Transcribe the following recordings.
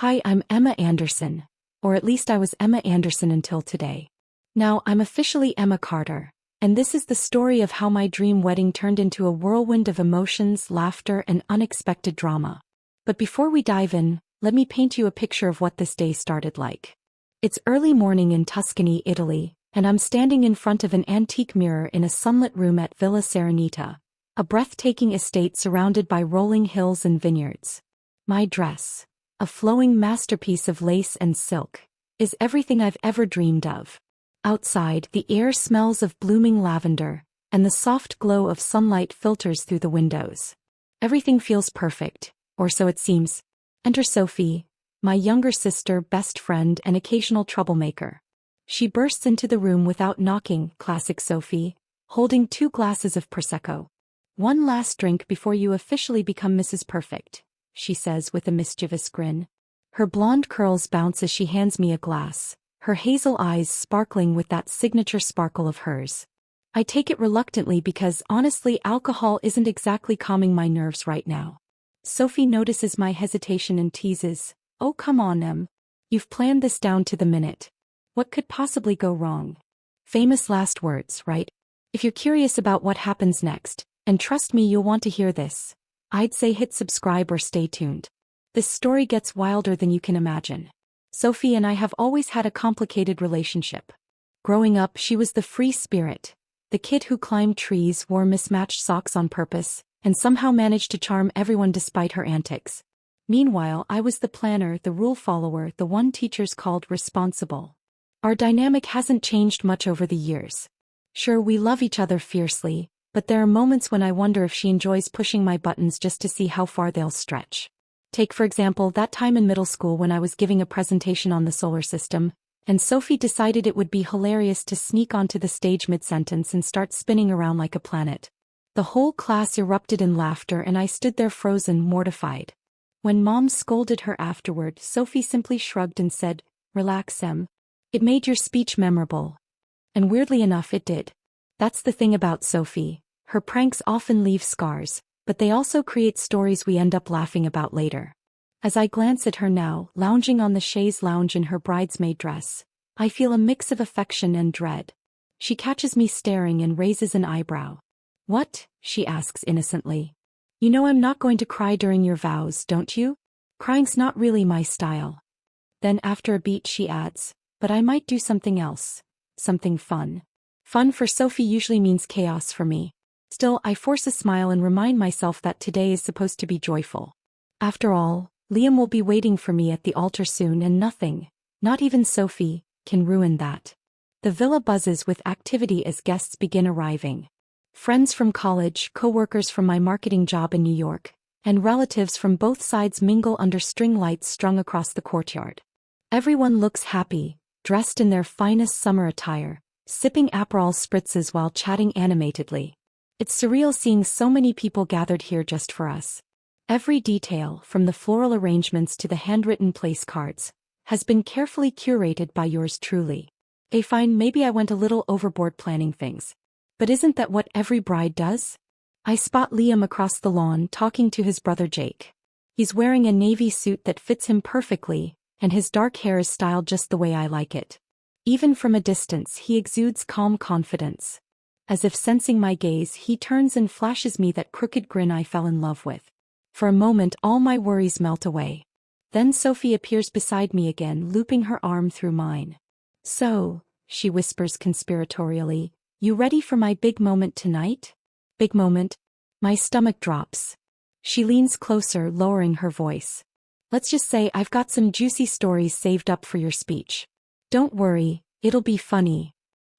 Hi, I'm Emma Anderson. Or at least I was Emma Anderson until today. Now I'm officially Emma Carter, and this is the story of how my dream wedding turned into a whirlwind of emotions, laughter, and unexpected drama. But before we dive in, let me paint you a picture of what this day started like. It's early morning in Tuscany, Italy, and I'm standing in front of an antique mirror in a sunlit room at Villa Serenita, a breathtaking estate surrounded by rolling hills and vineyards. My dress, a flowing masterpiece of lace and silk, is everything I've ever dreamed of. Outside, the air smells of blooming lavender, and the soft glow of sunlight filters through the windows. Everything feels perfect, or so it seems. Enter Sophie, my younger sister, best friend, and occasional troublemaker. She bursts into the room without knocking, classic Sophie, holding 2 glasses of Prosecco. "One last drink before you officially become Mrs. Perfect," she says with a mischievous grin. Her blonde curls bounce as she hands me a glass, her hazel eyes sparkling with that signature sparkle of hers. I take it reluctantly because honestly alcohol isn't exactly calming my nerves right now. Sophie notices my hesitation and teases, "Oh come on, Em. You've planned this down to the minute. What could possibly go wrong?" Famous last words, right? If you're curious about what happens next, and trust me you'll want to hear this, I'd say hit subscribe or stay tuned. This story gets wilder than you can imagine. Sophie and I have always had a complicated relationship. Growing up, she was the free spirit, the kid who climbed trees, wore mismatched socks on purpose, and somehow managed to charm everyone despite her antics. Meanwhile, I was the planner, the rule follower, the one teachers called responsible. Our dynamic hasn't changed much over the years. Sure, we love each other fiercely, but there are moments when I wonder if she enjoys pushing my buttons just to see how far they'll stretch. Take for example that time in middle school when I was giving a presentation on the solar system, and Sophie decided it would be hilarious to sneak onto the stage mid-sentence and start spinning around like a planet. The whole class erupted in laughter and I stood there frozen, mortified. When Mom scolded her afterward, Sophie simply shrugged and said, "Relax, Em. It made your speech memorable." And weirdly enough it did. That's the thing about Sophie. Her pranks often leave scars, but they also create stories we end up laughing about later. As I glance at her now, lounging on the chaise lounge in her bridesmaid dress, I feel a mix of affection and dread. She catches me staring and raises an eyebrow. "What?" she asks innocently. "You know I'm not going to cry during your vows, don't you? Crying's not really my style." Then after a beat she adds, "But I might do something else. Something fun." Fun for Sophie usually means chaos for me. Still, I force a smile and remind myself that today is supposed to be joyful. After all, Liam will be waiting for me at the altar soon and nothing, not even Sophie, can ruin that. The villa buzzes with activity as guests begin arriving. Friends from college, co-workers from my marketing job in New York, and relatives from both sides mingle under string lights strung across the courtyard. Everyone looks happy, dressed in their finest summer attire, sipping Aperol spritzes while chatting animatedly. It's surreal seeing so many people gathered here just for us. Every detail, from the floral arrangements to the handwritten place cards, has been carefully curated by yours truly. Fine, maybe I went a little overboard planning things. But isn't that what every bride does? I spot Liam across the lawn talking to his brother Jake. He's wearing a navy suit that fits him perfectly, and his dark hair is styled just the way I like it. Even from a distance, he exudes calm confidence. As if sensing my gaze, he turns and flashes me that crooked grin I fell in love with. For a moment, all my worries melt away. Then Sophie appears beside me again, looping her arm through mine. "So," she whispers conspiratorially, "you ready for my big moment tonight?" Big moment? My stomach drops. She leans closer, lowering her voice. "Let's just say I've got some juicy stories saved up for your speech. Don't worry, it'll be funny."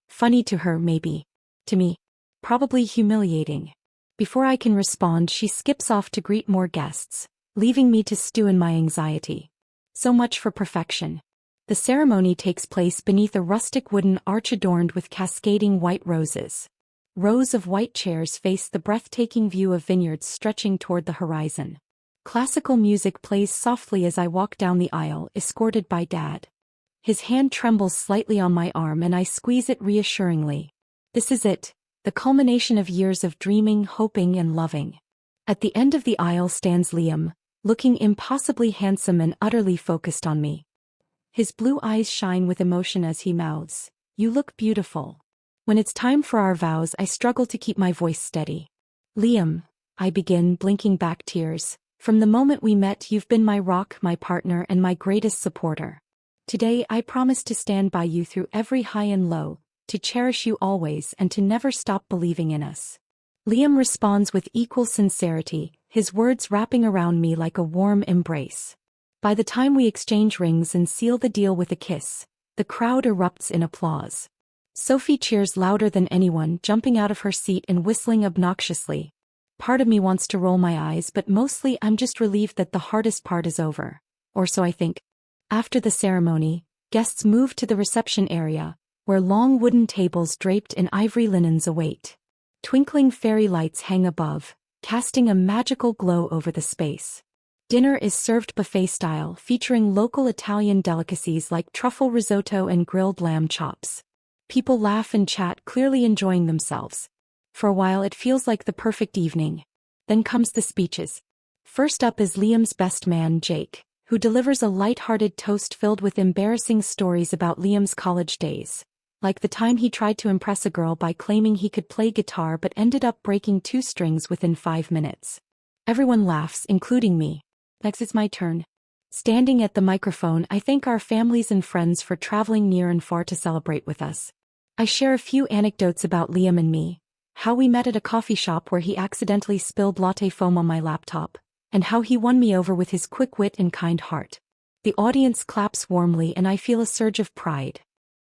Funny to her, maybe. To me, probably humiliating. Before I can respond, she skips off to greet more guests, leaving me to stew in my anxiety. So much for perfection. The ceremony takes place beneath a rustic wooden arch adorned with cascading white roses. Rows of white chairs face the breathtaking view of vineyards stretching toward the horizon. Classical music plays softly as I walk down the aisle, escorted by Dad. His hand trembles slightly on my arm and I squeeze it reassuringly. This is it, the culmination of years of dreaming, hoping, and loving. At the end of the aisle stands Liam, looking impossibly handsome and utterly focused on me. His blue eyes shine with emotion as he mouths, "You look beautiful." When it's time for our vows, I struggle to keep my voice steady. "Liam," I begin, blinking back tears, "from the moment we met, you've been my rock, my partner, and my greatest supporter. Today, I promise to stand by you through every high and low, to cherish you always, and to never stop believing in us." Liam responds with equal sincerity, his words wrapping around me like a warm embrace. By the time we exchange rings and seal the deal with a kiss, the crowd erupts in applause. Sophie cheers louder than anyone, jumping out of her seat and whistling obnoxiously. Part of me wants to roll my eyes, but mostly I'm just relieved that the hardest part is over. Or so I think. After the ceremony, guests move to the reception area, where long wooden tables draped in ivory linens await. Twinkling fairy lights hang above, casting a magical glow over the space. Dinner is served buffet-style, featuring local Italian delicacies like truffle risotto and grilled lamb chops. People laugh and chat, clearly enjoying themselves. For a while it feels like the perfect evening. Then comes the speeches. First up is Liam's best man, Jake, who delivers a light-hearted toast filled with embarrassing stories about Liam's college days. Like the time he tried to impress a girl by claiming he could play guitar but ended up breaking 2 strings within 5 minutes. Everyone laughs, including me. Next it's my turn. Standing at the microphone, I thank our families and friends for traveling near and far to celebrate with us. I share a few anecdotes about Liam and me, how we met at a coffee shop where he accidentally spilled latte foam on my laptop, and how he won me over with his quick wit and kind heart. The audience claps warmly and I feel a surge of pride.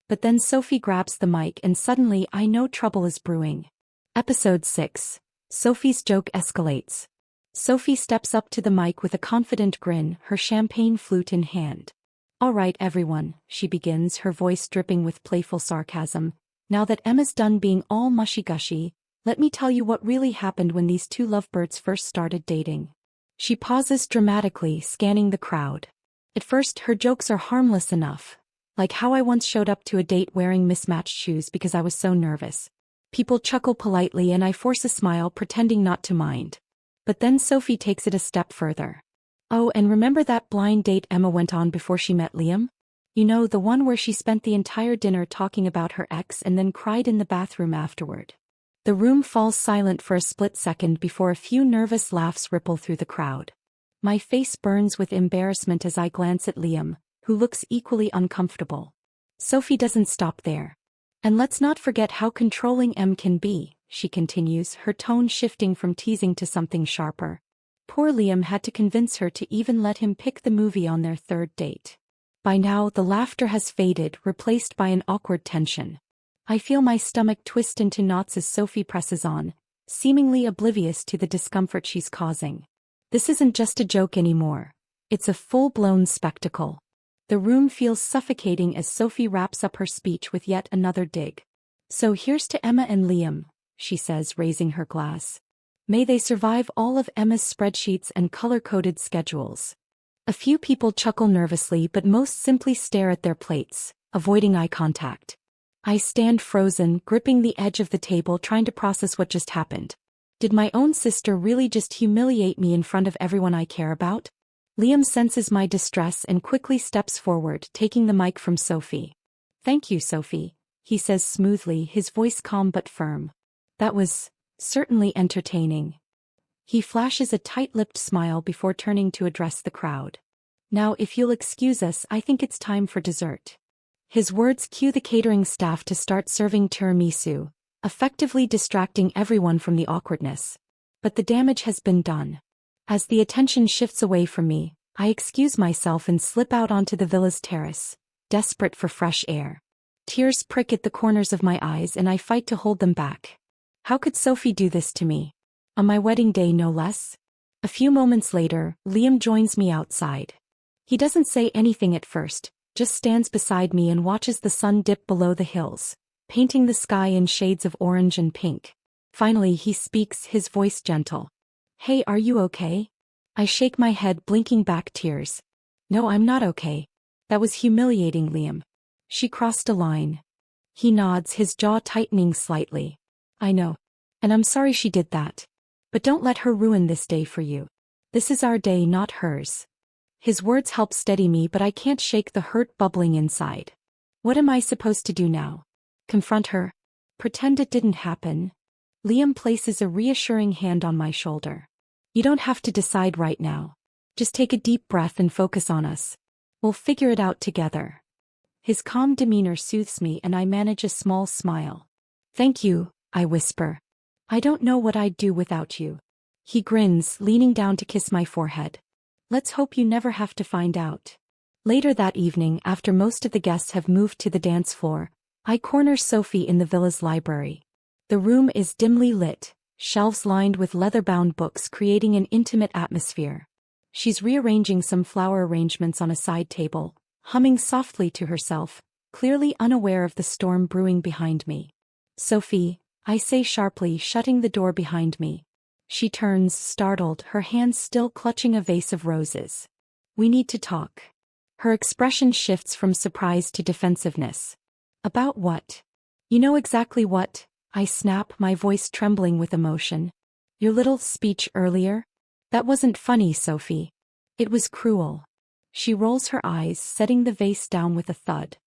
But then Sophie grabs the mic and suddenly I know trouble is brewing. Episode 6. Sophie's joke escalates. Sophie steps up to the mic with a confident grin, her champagne flute in hand. "All right, everyone," she begins, her voice dripping with playful sarcasm. "Now that Emma's done being all mushy-gushy, let me tell you what really happened when these 2 lovebirds first started dating." She pauses dramatically, scanning the crowd. At first, her jokes are harmless enough. Like how I once showed up to a date wearing mismatched shoes because I was so nervous. People chuckle politely and I force a smile, pretending not to mind. But then Sophie takes it a step further. "Oh, and remember that blind date Emma went on before she met Liam? You know, the one where she spent the entire dinner talking about her ex and then cried in the bathroom afterward." The room falls silent for a split second before a few nervous laughs ripple through the crowd. My face burns with embarrassment as I glance at Liam, who looks equally uncomfortable. Sophie doesn't stop there. "And let's not forget how controlling Em can be," she continues, her tone shifting from teasing to something sharper. "Poor Liam had to convince her to even let him pick the movie on their 3rd date." By now, the laughter has faded, replaced by an awkward tension. I feel my stomach twist into knots as Sophie presses on, seemingly oblivious to the discomfort she's causing. This isn't just a joke anymore. It's a full-blown spectacle. The room feels suffocating as Sophie wraps up her speech with yet another dig. "So here's to Emma and Liam," she says, raising her glass. "May they survive all of Emma's spreadsheets and color-coded schedules." A few people chuckle nervously, but most simply stare at their plates, avoiding eye contact. I stand frozen, gripping the edge of the table, trying to process what just happened. Did my own sister really just humiliate me in front of everyone I care about? Liam senses my distress and quickly steps forward, taking the mic from Sophie. "Thank you, Sophie," he says smoothly, his voice calm but firm. "That was certainly entertaining." He flashes a tight-lipped smile before turning to address the crowd. "Now, if you'll excuse us, I think it's time for dessert." His words cue the catering staff to start serving tiramisu, effectively distracting everyone from the awkwardness. But the damage has been done. As the attention shifts away from me, I excuse myself and slip out onto the villa's terrace, desperate for fresh air. Tears prick at the corners of my eyes and I fight to hold them back. How could Sophie do this to me? On my wedding day, no less? A few moments later, Liam joins me outside. He doesn't say anything at first, just stands beside me and watches the sun dip below the hills, painting the sky in shades of orange and pink. Finally he speaks, his voice gentle. "Hey, are you okay?" I shake my head, blinking back tears. "No, I'm not okay. That was humiliating, Liam. She crossed a line." He nods, his jaw tightening slightly. "I know. And I'm sorry she did that. But don't let her ruin this day for you." This is our day, not hers. His words help steady me, but I can't shake the hurt bubbling inside. What am I supposed to do now? Confront her? Pretend it didn't happen? Liam places a reassuring hand on my shoulder. You don't have to decide right now. Just take a deep breath and focus on us. We'll figure it out together. His calm demeanor soothes me and I manage a small smile. Thank you, I whisper. I don't know what I'd do without you. He grins, leaning down to kiss my forehead. Let's hope you never have to find out. Later that evening, after most of the guests have moved to the dance floor, I corner Sophie in the villa's library. The room is dimly lit, shelves lined with leather-bound books creating an intimate atmosphere. She's rearranging some flower arrangements on a side table, humming softly to herself, clearly unaware of the storm brewing behind me. Sophie, I say sharply, shutting the door behind me. She turns, startled, her hands still clutching a vase of roses. We need to talk. Her expression shifts from surprise to defensiveness. About what? You know exactly what, I snap, my voice trembling with emotion. Your little speech earlier? That wasn't funny, Sophie. It was cruel. She rolls her eyes, setting the vase down with a thud.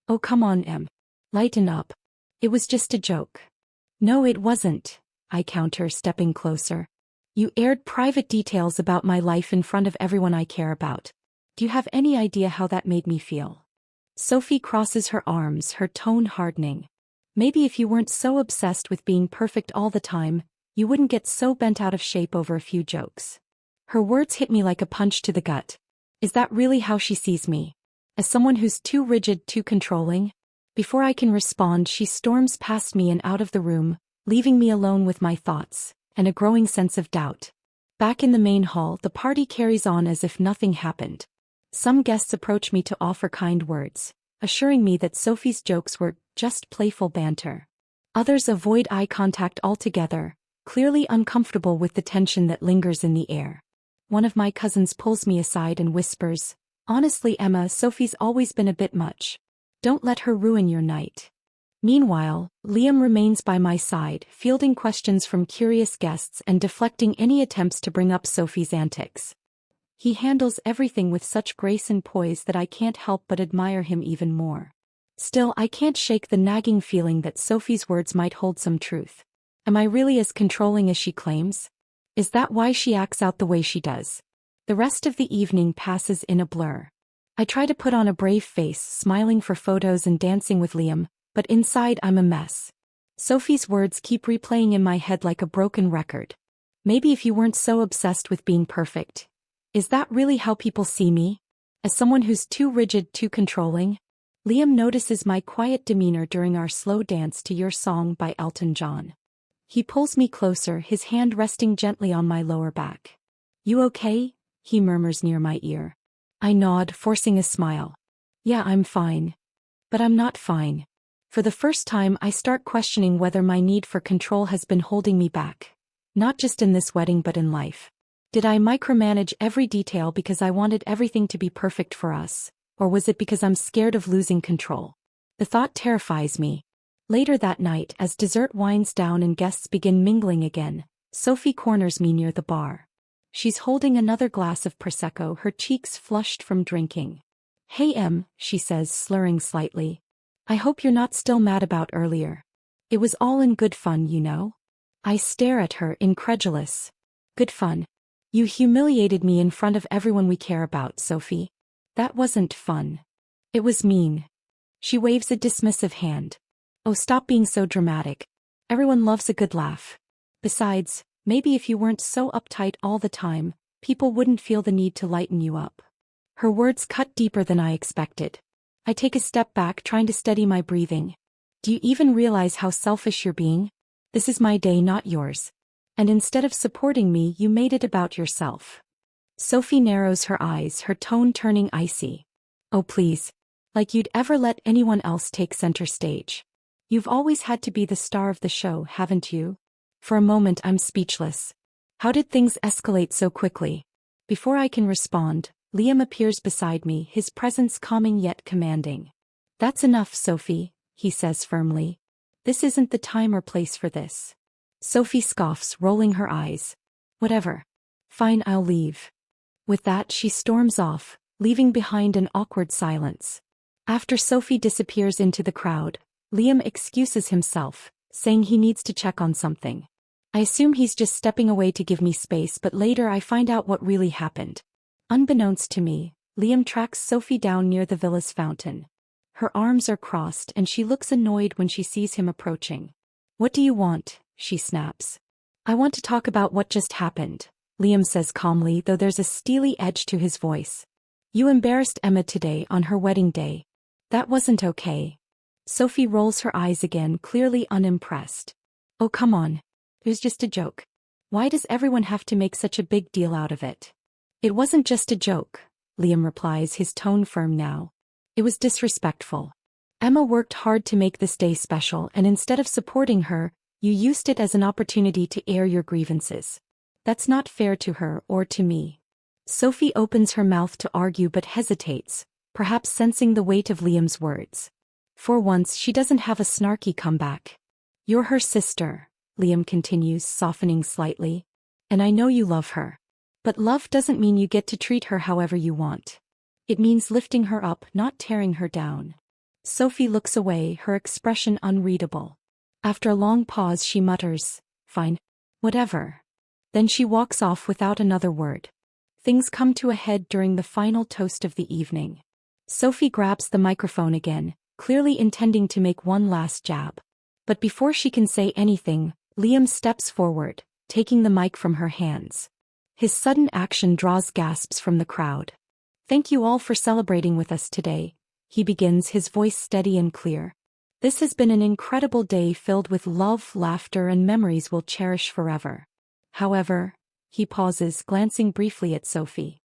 Oh, come on, Em. Lighten up. It was just a joke. No, it wasn't, I counter, stepping closer. You aired private details about my life in front of everyone I care about. Do you have any idea how that made me feel? Sophie crosses her arms, her tone hardening. Maybe if you weren't so obsessed with being perfect all the time, you wouldn't get so bent out of shape over a few jokes. Her words hit me like a punch to the gut. Is that really how she sees me? As someone who's too rigid, too controlling? Before I can respond, she storms past me and out of the room, leaving me alone with my thoughts, and a growing sense of doubt. Back in the main hall, the party carries on as if nothing happened. Some guests approach me to offer kind words, assuring me that Sophie's jokes were just playful banter. Others avoid eye contact altogether, clearly uncomfortable with the tension that lingers in the air. One of my cousins pulls me aside and whispers, "Honestly, Emma, Sophie's always been a bit much. Don't let her ruin your night." Meanwhile, Liam remains by my side, fielding questions from curious guests and deflecting any attempts to bring up Sophie's antics. He handles everything with such grace and poise that I can't help but admire him even more. Still, I can't shake the nagging feeling that Sophie's words might hold some truth. Am I really as controlling as she claims? Is that why she acts out the way she does? The rest of the evening passes in a blur. I try to put on a brave face, smiling for photos and dancing with Liam, but inside I'm a mess. Sophie's words keep replaying in my head like a broken record. Maybe if you weren't so obsessed with being perfect. Is that really how people see me? As someone who's too rigid, too controlling? Liam notices my quiet demeanor during our slow dance to Your Song by Elton John. He pulls me closer, his hand resting gently on my lower back. You okay? He murmurs near my ear. I nod, forcing a smile. Yeah, I'm fine. But I'm not fine. For the first time, I start questioning whether my need for control has been holding me back. Not just in this wedding but in life. Did I micromanage every detail because I wanted everything to be perfect for us, or was it because I'm scared of losing control? The thought terrifies me. Later that night, as dessert winds down and guests begin mingling again, Sophie corners me near the bar. She's holding another glass of Prosecco, her cheeks flushed from drinking. Hey Em, she says, slurring slightly. I hope you're not still mad about earlier. It was all in good fun, you know? I stare at her, incredulous. Good fun. You humiliated me in front of everyone we care about, Sophie. That wasn't fun. It was mean. She waves a dismissive hand. Oh, stop being so dramatic. Everyone loves a good laugh. Besides, maybe if you weren't so uptight all the time, people wouldn't feel the need to lighten you up. Her words cut deeper than I expected. I take a step back, trying to steady my breathing. Do you even realize how selfish you're being? This is my day, not yours. And instead of supporting me, you made it about yourself. Sophie narrows her eyes, her tone turning icy. Oh please. Like you'd ever let anyone else take center stage. You've always had to be the star of the show, haven't you? For a moment I'm speechless. How did things escalate so quickly? Before I can respond, Liam appears beside me, his presence calming yet commanding. That's enough, Sophie, he says firmly. This isn't the time or place for this. Sophie scoffs, rolling her eyes. Whatever. Fine, I'll leave. With that, she storms off, leaving behind an awkward silence. After Sophie disappears into the crowd, Liam excuses himself, saying he needs to check on something. I assume he's just stepping away to give me space, but later I find out what really happened. Unbeknownst to me, Liam tracks Sophie down near the villa's fountain. Her arms are crossed and she looks annoyed when she sees him approaching. What do you want? She snaps. I want to talk about what just happened, Liam says calmly, though there's a steely edge to his voice. You embarrassed Emma today on her wedding day. That wasn't okay. Sophie rolls her eyes again, clearly unimpressed. Oh, come on. It was just a joke. Why does everyone have to make such a big deal out of it? It wasn't just a joke, Liam replies, his tone firm now. It was disrespectful. Emma worked hard to make this day special, and instead of supporting her, you used it as an opportunity to air your grievances. That's not fair to her or to me. Sophie opens her mouth to argue but hesitates, perhaps sensing the weight of Liam's words. For once, she doesn't have a snarky comeback. You're her sister, Liam continues, softening slightly. And I know you love her. But love doesn't mean you get to treat her however you want. It means lifting her up, not tearing her down. Sophie looks away, her expression unreadable. After a long pause, she mutters, Fine. Whatever. Then she walks off without another word. Things come to a head during the final toast of the evening. Sophie grabs the microphone again, clearly intending to make one last jab. But before she can say anything, Liam steps forward, taking the mic from her hands. His sudden action draws gasps from the crowd. Thank you all for celebrating with us today, he begins, his voice steady and clear. This has been an incredible day filled with love, laughter, and memories we'll cherish forever. However, he pauses, glancing briefly at Sophie.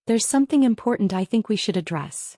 There's something important I think we should address.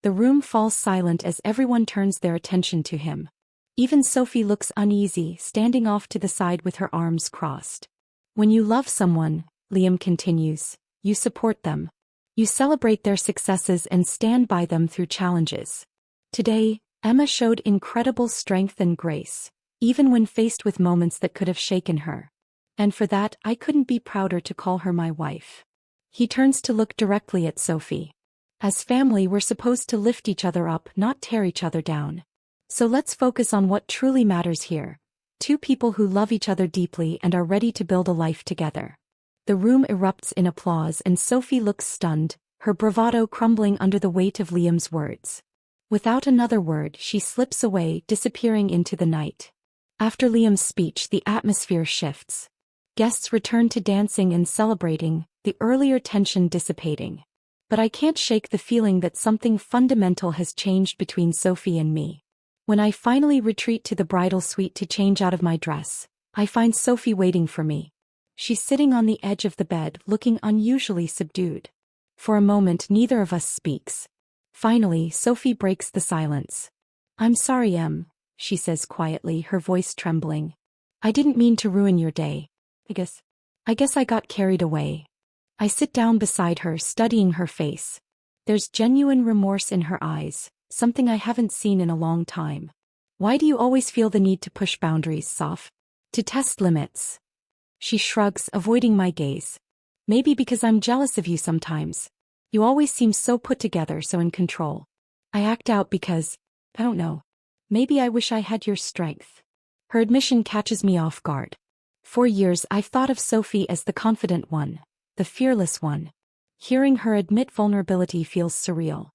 The room falls silent as everyone turns their attention to him. Even Sophie looks uneasy, standing off to the side with her arms crossed. When you love someone, Liam continues, you support them. You celebrate their successes and stand by them through challenges. Today, Emma showed incredible strength and grace, even when faced with moments that could have shaken her. And for that, I couldn't be prouder to call her my wife. He turns to look directly at Sophie. As family, we're supposed to lift each other up, not tear each other down. So let's focus on what truly matters here. Two people who love each other deeply and are ready to build a life together. The room erupts in applause and Sophie looks stunned, her bravado crumbling under the weight of Liam's words. Without another word, she slips away, disappearing into the night. After Liam's speech, the atmosphere shifts. Guests return to dancing and celebrating, the earlier tension dissipating. But I can't shake the feeling that something fundamental has changed between Sophie and me. When I finally retreat to the bridal suite to change out of my dress, I find Sophie waiting for me. She's sitting on the edge of the bed, looking unusually subdued. For a moment, neither of us speaks. Finally, Sophie breaks the silence. I'm sorry, Em, she says quietly, her voice trembling. I didn't mean to ruin your day. I guess I got carried away. I sit down beside her, studying her face. There's genuine remorse in her eyes, something I haven't seen in a long time. Why do you always feel the need to push boundaries, Soph? To test limits? She shrugs, avoiding my gaze. Maybe because I'm jealous of you sometimes. You always seem so put together, so in control. I act out because, I don't know. Maybe I wish I had your strength. Her admission catches me off guard. For years I've thought of Sophie as the confident one, the fearless one. Hearing her admit vulnerability feels surreal.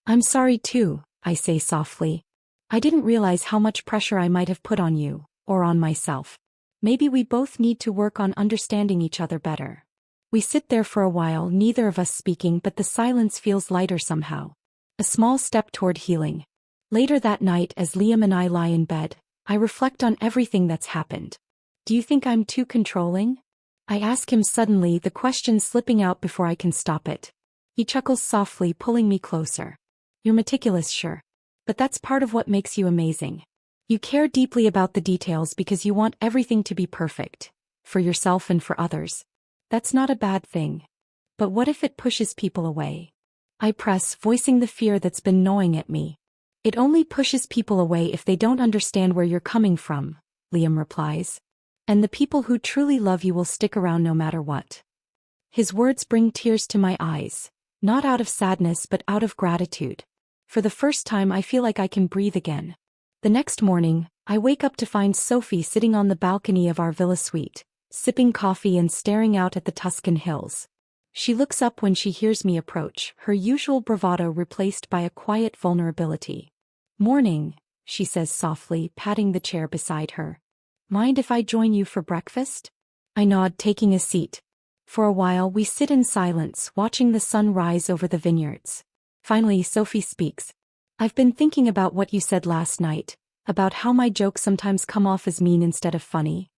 I'm sorry too, I say softly. I didn't realize how much pressure I might have put on you, or on myself. Maybe we both need to work on understanding each other better. We sit there for a while, neither of us speaking, but the silence feels lighter somehow. A small step toward healing. Later that night, as Liam and I lie in bed, I reflect on everything that's happened. Do you think I'm too controlling? I ask him suddenly, the question slipping out before I can stop it. He chuckles softly, pulling me closer. You're meticulous, sure. But that's part of what makes you amazing. You care deeply about the details because you want everything to be perfect. For yourself and for others. That's not a bad thing. But what if it pushes people away? I press, voicing the fear that's been gnawing at me. It only pushes people away if they don't understand where you're coming from, Liam replies. And the people who truly love you will stick around no matter what. His words bring tears to my eyes, not out of sadness but out of gratitude. For the first time I feel like I can breathe again. The next morning, I wake up to find Sophie sitting on the balcony of our villa suite, sipping coffee and staring out at the Tuscan hills. She looks up when she hears me approach, her usual bravado replaced by a quiet vulnerability. "Morning," she says softly, patting the chair beside her. "Mind if I join you for breakfast?" I nod, taking a seat. For a while we sit in silence, watching the sun rise over the vineyards. Finally, Sophie speaks. "I've been thinking about what you said last night, about how my jokes sometimes come off as mean instead of funny."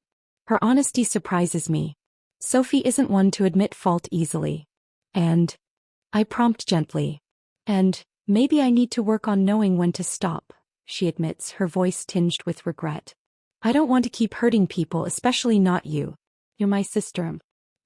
Her honesty surprises me. Sophie isn't one to admit fault easily. "And?" I prompt gently. "And maybe I need to work on knowing when to stop," she admits, her voice tinged with regret. "I don't want to keep hurting people, especially not you. You're my sister.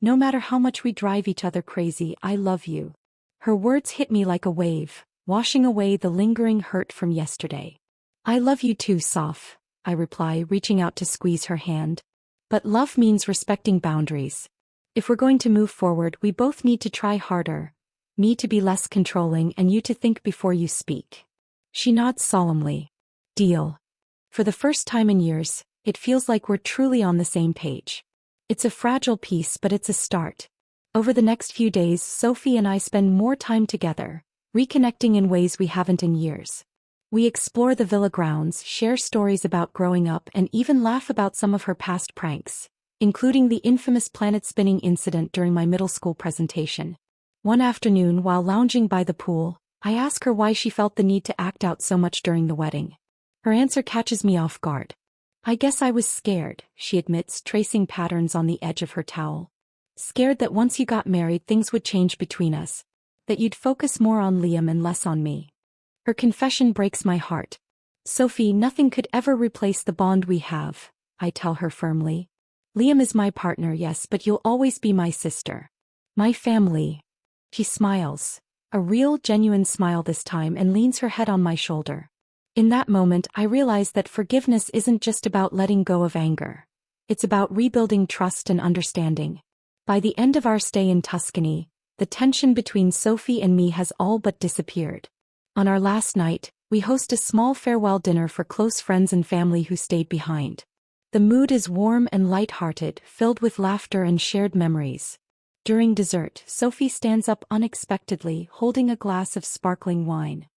No matter how much we drive each other crazy, I love you." Her words hit me like a wave, washing away the lingering hurt from yesterday. "I love you too, Soph," I reply, reaching out to squeeze her hand. "But love means respecting boundaries. If we're going to move forward, we both need to try harder. Me to be less controlling and you to think before you speak." She nods solemnly. "Deal." For the first time in years, it feels like we're truly on the same page. It's a fragile piece, but it's a start. Over the next few days, Sophie and I spend more time together, reconnecting in ways we haven't in years. We explore the villa grounds, share stories about growing up, and even laugh about some of her past pranks, including the infamous planet-spinning incident during my middle school presentation. One afternoon, while lounging by the pool, I ask her why she felt the need to act out so much during the wedding. Her answer catches me off guard. "I guess I was scared," she admits, tracing patterns on the edge of her towel. "Scared that once you got married things would change between us. That you'd focus more on Liam and less on me." Her confession breaks my heart. "Sophie, nothing could ever replace the bond we have," I tell her firmly. "Liam is my partner, yes, but you'll always be my sister. My family." She smiles. A real, genuine smile this time, and leans her head on my shoulder. In that moment, I realize that forgiveness isn't just about letting go of anger. It's about rebuilding trust and understanding. By the end of our stay in Tuscany, the tension between Sophie and me has all but disappeared. On our last night, we host a small farewell dinner for close friends and family who stayed behind. The mood is warm and light-hearted, filled with laughter and shared memories. During dessert, Sophie stands up unexpectedly, holding a glass of sparkling wine.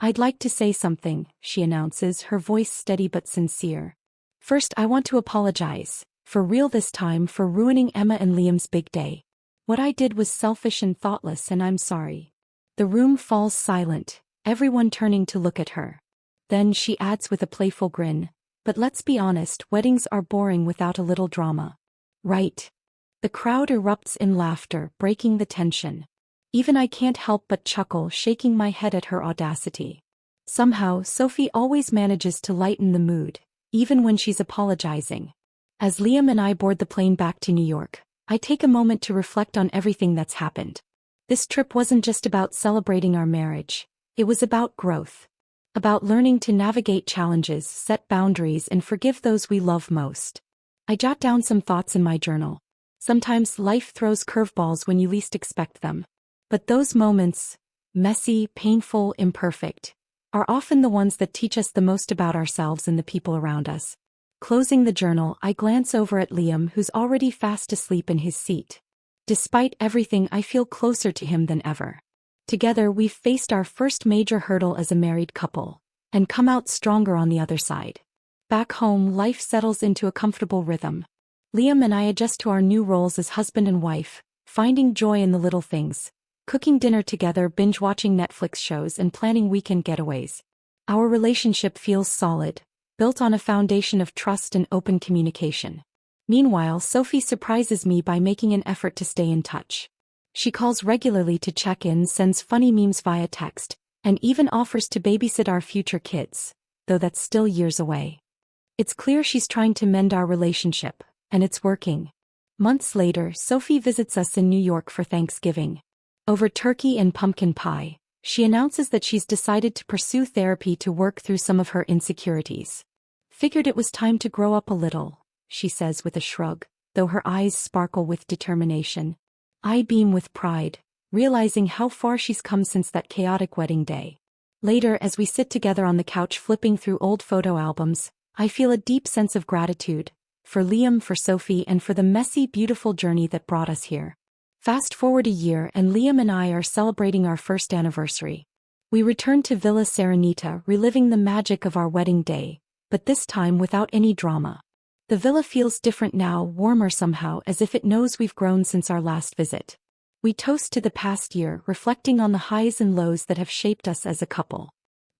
"I'd like to say something," she announces, her voice steady but sincere. "First, I want to apologize, for real this time, for ruining Emma and Liam's big day. What I did was selfish and thoughtless, and I'm sorry." The room falls silent, everyone turning to look at her. Then she adds with a playful grin, "But let's be honest, weddings are boring without a little drama." "Right." The crowd erupts in laughter, breaking the tension. Even I can't help but chuckle, shaking my head at her audacity. Somehow, Sophie always manages to lighten the mood, even when she's apologizing. As Liam and I board the plane back to New York, I take a moment to reflect on everything that's happened. This trip wasn't just about celebrating our marriage. It was about growth. About learning to navigate challenges, set boundaries, and forgive those we love most. I jot down some thoughts in my journal. Sometimes life throws curveballs when you least expect them. But those moments, messy, painful, imperfect, are often the ones that teach us the most about ourselves and the people around us. Closing the journal, I glance over at Liam, who's already fast asleep in his seat. Despite everything, I feel closer to him than ever. Together, we've faced our first major hurdle as a married couple, and come out stronger on the other side. Back home, life settles into a comfortable rhythm. Liam and I adjust to our new roles as husband and wife, finding joy in the little things. Cooking dinner together, binge-watching Netflix shows, and planning weekend getaways. Our relationship feels solid, built on a foundation of trust and open communication. Meanwhile, Sophie surprises me by making an effort to stay in touch. She calls regularly to check in, sends funny memes via text, and even offers to babysit our future kids, though that's still years away. It's clear she's trying to mend our relationship, and it's working. Months later, Sophie visits us in New York for Thanksgiving. Over turkey and pumpkin pie, she announces that she's decided to pursue therapy to work through some of her insecurities. "Figured it was time to grow up a little," she says with a shrug, though her eyes sparkle with determination. I beam with pride, realizing how far she's come since that chaotic wedding day. Later, as we sit together on the couch flipping through old photo albums, I feel a deep sense of gratitude, for Liam, for Sophie, and for the messy, beautiful journey that brought us here. Fast forward a year and Liam and I are celebrating our first anniversary. We return to Villa Serenita, reliving the magic of our wedding day, but this time without any drama. The villa feels different now, warmer somehow, as if it knows we've grown since our last visit. We toast to the past year, reflecting on the highs and lows that have shaped us as a couple.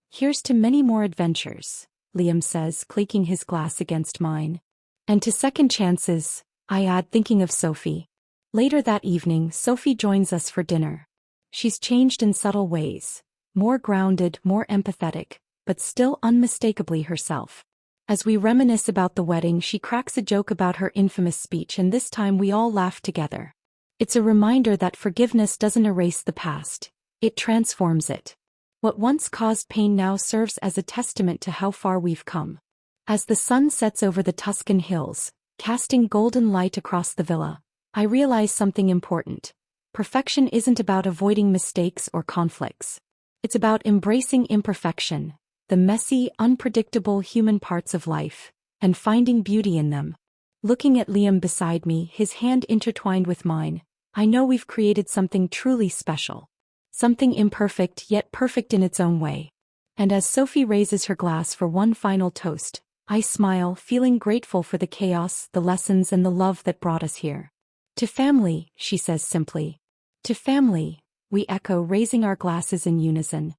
Here's to many more adventures, Liam says, clinking his glass against mine. And to second chances, I add, thinking of Sophie. Later that evening, Sophie joins us for dinner. She's changed in subtle ways, more grounded, more empathetic, but still unmistakably herself. As we reminisce about the wedding, she cracks a joke about her infamous speech, and this time we all laugh together. It's a reminder that forgiveness doesn't erase the past, it transforms it. What once caused pain now serves as a testament to how far we've come. As the sun sets over the Tuscan hills, casting golden light across the villa, I realize something important. Perfection isn't about avoiding mistakes or conflicts. It's about embracing imperfection, the messy, unpredictable human parts of life, and finding beauty in them. Looking at Liam beside me, his hand intertwined with mine, I know we've created something truly special. Something imperfect yet perfect in its own way. And as Sophie raises her glass for one final toast, I smile, feeling grateful for the chaos, the lessons, and the love that brought us here. To family, she says simply. To family, we echo, raising our glasses in unison.